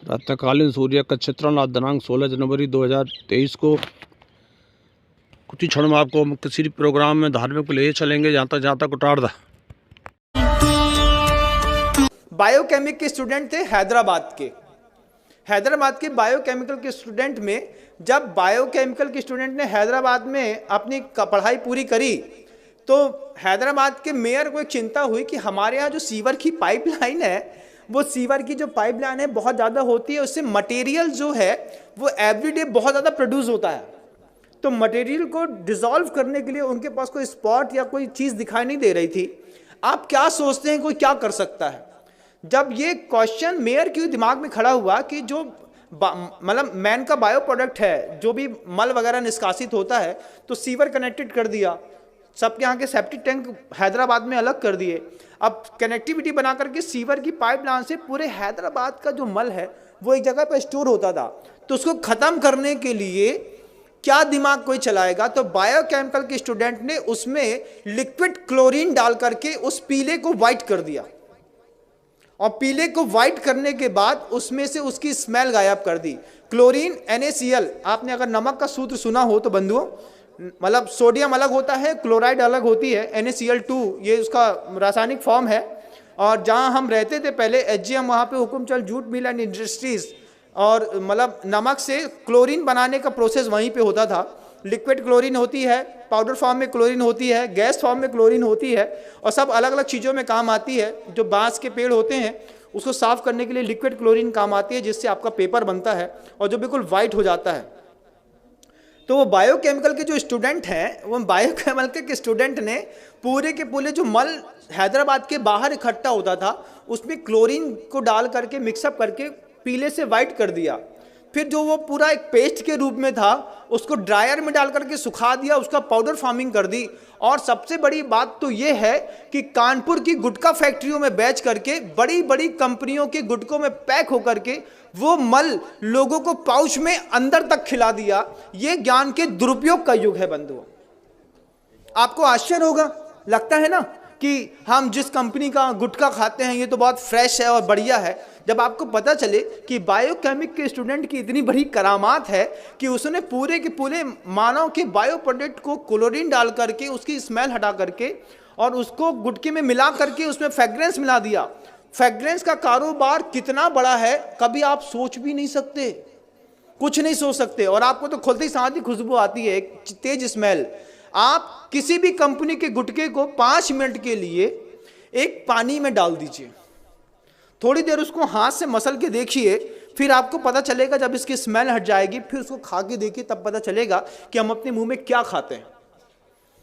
प्रातःकालीन सूर्य का चित्रण आज दिनांक 16 जनवरी 2023 को कुछ ही क्षण में आपको किसी प्रोग्राम में धार्मिक ले चलेंगे जहाँ तक उतार दा। बायोकेमिक के स्टूडेंट थे हैदराबाद के बायोकेमिकल के स्टूडेंट में, जब बायोकेमिकल के स्टूडेंट ने हैदराबाद में अपनी पढ़ाई पूरी करी तो हैदराबाद के मेयर को एक चिंता हुई कि हमारे यहाँ जो सीवर की पाइपलाइन है, वो सीवर की जो पाइपलाइन है बहुत ज़्यादा होती है, उससे मटेरियल जो है वो एवरीडे बहुत ज़्यादा प्रोड्यूस होता है। तो मटेरियल को डिसॉल्व करने के लिए उनके पास कोई स्पॉट या कोई चीज़ दिखाई नहीं दे रही थी। आप क्या सोचते हैं कोई क्या कर सकता है? जब ये क्वेश्चन मेयर के दिमाग में खड़ा हुआ कि जो मतलब मैन का बायो प्रोडक्ट है, जो भी मल वगैरह निष्कासित होता है, तो सीवर कनेक्टेड कर दिया, सबके यहाँ के सेप्टिक टैंक हैदराबाद में अलग कर दिए। अब कनेक्टिविटी बना करके सीवर की पाइपलाइन से पूरे हैदराबाद का जो मल है वो एक जगह पर स्टोर होता था। तो उसको ख़त्म करने के लिए क्या दिमाग कोई चलाएगा? तो बायोकेमिकल के स्टूडेंट ने उसमें लिक्विड क्लोरीन डाल करके उस पीले को वाइट कर दिया, और पीले को वाइट करने के बाद उसमें से उसकी स्मेल गायब कर दी। क्लोरीन NaCl, आपने अगर नमक का सूत्र सुना हो तो बंधुओं, मतलब सोडियम अलग होता है, क्लोराइड अलग होती है, NaCl2 ये उसका रासायनिक फॉर्म है। और जहाँ हम रहते थे पहले HGM, वहाँ पे Hukumchand jute mill and industries, और मतलब नमक से क्लोरीन बनाने का प्रोसेस वहीं पे होता था। लिक्विड क्लोरीन होती है, पाउडर फॉर्म में क्लोरीन होती है, गैस फॉर्म में क्लोरीन होती है, और सब अलग अलग चीज़ों में काम आती है। जो बांस के पेड़ होते हैं उसको साफ़ करने के लिए लिक्विड क्लोरीन काम आती है, जिससे आपका पेपर बनता है और जो बिल्कुल वाइट हो जाता है। तो वो बायोकेमिकल के जो स्टूडेंट हैं, वो बायोकेमिकल के स्टूडेंट ने पूरे के पूरे जो मल हैदराबाद के बाहर इकट्ठा होता था उसमें क्लोरीन को डाल करके मिक्सअप करके पीले से वाइट कर दिया। फिर जो वो पूरा एक पेस्ट के रूप में था उसको ड्रायर में डाल करके सुखा दिया, उसका पाउडर फार्मिंग कर दी। और सबसे बड़ी बात तो ये है कि कानपुर की गुटखा फैक्ट्रियों में बेच करके बड़ी बड़ी कंपनियों के गुटकों में पैक होकर के वो मल लोगों को पाउच में अंदर तक खिला दिया। ये ज्ञान के दुरुपयोग का युग है बंधुओं। आपको आश्चर्य होगा, लगता है ना कि हम जिस कंपनी का गुटखा खाते हैं ये तो बहुत फ्रेश है और बढ़िया है। जब आपको पता चले कि बायोकेमिक के स्टूडेंट की इतनी बड़ी करामात है कि उसने पूरे के पूरे मानव के बायो प्रोडक्ट को क्लोरीन डाल करके उसकी स्मेल हटा करके और उसको गुटके में मिला करके उसमें फ्रेग्रेंस मिला दिया। फ्रेग्रेंस का कारोबार कितना बड़ा है कभी आप सोच भी नहीं सकते, कुछ नहीं सोच सकते। और आपको तो खुलते ही साथ ही खुशबू आती है, एक तेज स्मेल। आप किसी भी कंपनी के गुटके को 5 मिनट के लिए एक पानी में डाल दीजिए, थोड़ी देर उसको हाथ से मसल के देखिए, फिर आपको पता चलेगा, जब इसकी स्मेल हट जाएगी फिर उसको खा के देखिए, तब पता चलेगा कि हम अपने मुंह में क्या खाते हैं।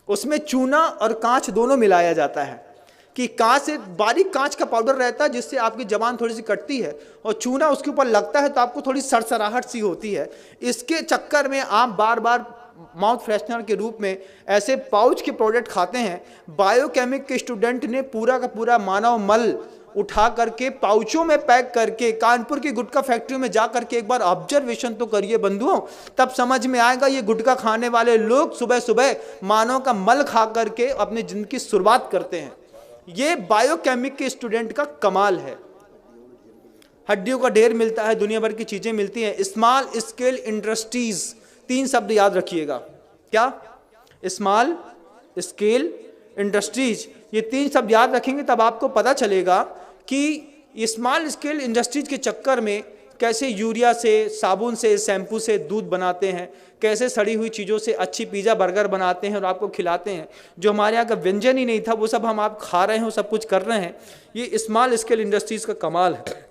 उसमें चूना और कांच दोनों मिलाया जाता है कि कांच से बारीक कांच का पाउडर रहता है जिससे आपकी जबान थोड़ी सी कटती है, और चूना उसके ऊपर लगता है तो आपको थोड़ी सरसराहट सी होती है। इसके चक्कर में आप बार बार माउथ फ्रेशनर के रूप में ऐसे पाउच के प्रोडक्ट खाते हैं। बायोकेमिक के स्टूडेंट ने पूरा का पूरा मानव मल उठा करके पाउचों में पैक करके कानपुर की गुटखा फैक्ट्री में जा करके एक बार ऑब्जर्वेशन तो करिए बंधुओं, तब समझ में आएगा ये गुटखा खाने वाले लोग सुबह सुबह मानव का मल खा करके अपनी जिंदगी की शुरुआत करते हैं। ये बायोकेमिक के स्टूडेंट का कमाल है। हड्डियों का ढेर मिलता है, दुनिया भर की चीजें मिलती हैं। स्मॉल स्केल इंडस्ट्रीज, 3 शब्द याद रखिएगा। क्या? स्मॉल स्केल इंडस्ट्रीज, ये 3 शब्द याद रखेंगे तब आपको पता चलेगा कि स्मॉल स्केल इंडस्ट्रीज के चक्कर में कैसे यूरिया से, साबुन से, शैम्पू से दूध बनाते हैं, कैसे सड़ी हुई चीज़ों से अच्छी पिज़्ज़ा बर्गर बनाते हैं और आपको खिलाते हैं। जो हमारे यहाँ का व्यंजन ही नहीं था वो सब हम आप खा रहे हैं, वो सब कुछ कर रहे हैं। ये स्मॉल स्केल इंडस्ट्रीज़ का कमाल है।